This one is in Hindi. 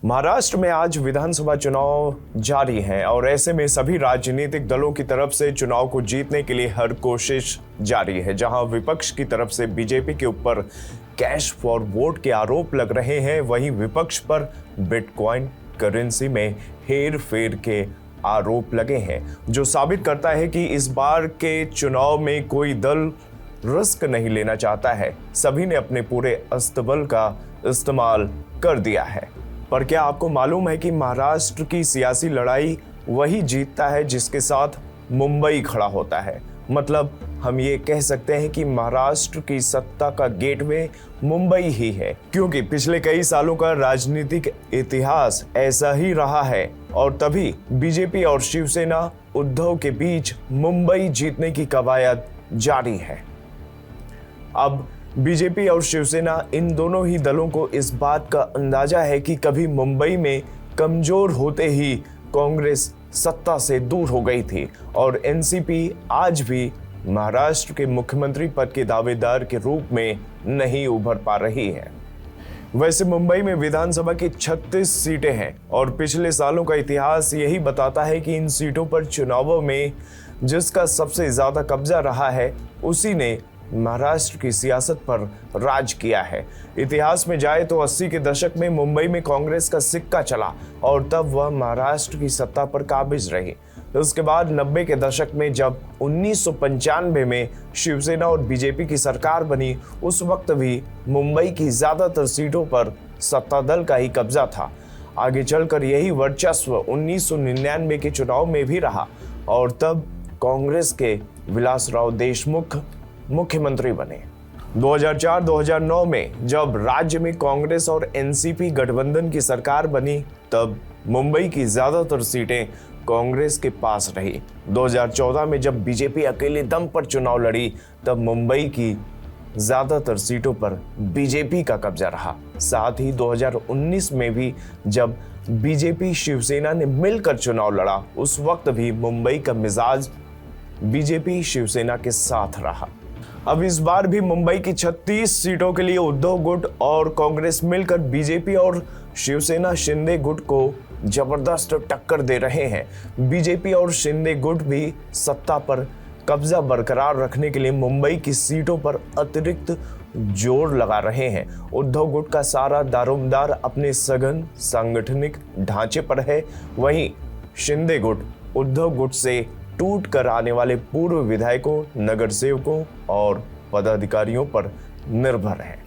महाराष्ट्र में आज विधानसभा चुनाव जारी हैं और ऐसे में सभी राजनीतिक दलों की तरफ से चुनाव को जीतने के लिए हर कोशिश जारी है। जहां विपक्ष की तरफ से बीजेपी के ऊपर कैश फॉर वोट के आरोप लग रहे हैं, वहीं विपक्ष पर बिटकॉइन करेंसी में हेर फेर के आरोप लगे हैं, जो साबित करता है कि इस बार के चुनाव में कोई दल रिस्क नहीं लेना चाहता है। सभी ने अपने पूरे अस्तबल का इस्तेमाल कर दिया है। पर क्या आपको मालूम है कि महाराष्ट्र की सियासी लड़ाई वही जीतता है जिसके साथ मुंबई खड़ा होता है। मतलब हम ये कह सकते हैं कि महाराष्ट्र की सत्ता का गेटवे मुंबई ही है, क्योंकि पिछले कई सालों का राजनीतिक इतिहास ऐसा ही रहा है और तभी बीजेपी और शिवसेना उद्धव के बीच मुंबई जीतने की कवायद जारी है। अब बीजेपी और शिवसेना इन दोनों ही दलों को इस बात का अंदाजा है कि कभी मुंबई में कमजोर होते ही कांग्रेस सत्ता से दूर हो गई थी और एनसीपी आज भी महाराष्ट्र के मुख्यमंत्री पद के दावेदार के रूप में नहीं उभर पा रही है। वैसे मुंबई में विधानसभा की 36 सीटें हैं और पिछले सालों का इतिहास यही बताता है कि इन सीटों पर चुनावों में जिसका सबसे ज्यादा कब्जा रहा है उसी ने महाराष्ट्र की सियासत पर राज किया है। इतिहास में जाए तो 80 के दशक में मुंबई में कांग्रेस का सिक्का चला और तब वह महाराष्ट्र की सत्ता पर काबिज रही। उसके बाद 90 के दशक में जब 1995 में शिवसेना और बीजेपी की सरकार बनी, उस वक्त भी मुंबई की ज्यादातर सीटों पर सत्ता दल का ही कब्जा था। आगे चलकर यही वर्चस्व 1999 के चुनाव में भी रहा और तब कांग्रेस के विलासराव देशमुख मुख्यमंत्री बने। 2004-2009 में जब राज्य में कांग्रेस और एनसीपी गठबंधन की सरकार बनी, तब मुंबई की ज्यादातर सीटें कांग्रेस के पास रही। 2014 में जब बीजेपी अकेले दम पर चुनाव लड़ी, तब मुंबई की ज्यादातर सीटों पर बीजेपी का कब्जा रहा। साथ ही 2019 में भी जब बीजेपी शिवसेना ने मिलकर चुनाव लड़ा, उस वक्त भी मुंबई का मिजाज बीजेपी शिवसेना के साथ रहा। अब इस बार भी मुंबई की 36 सीटों के लिए उद्धव गुट और कांग्रेस मिलकर बीजेपी और शिवसेना शिंदे गुट को जबरदस्त टक्कर दे रहे हैं। बीजेपी और शिंदे गुट भी सत्ता पर कब्जा बरकरार रखने के लिए मुंबई की सीटों पर अतिरिक्त जोर लगा रहे हैं। उद्धव गुट का सारा दारोमदार अपने सघन सांगठनिक ढांचे पर है, वहीं शिंदे गुट उद्धव गुट से टूट कर आने वाले पूर्व विधायकों, नगर सेवकों और पदाधिकारियों पर निर्भर है।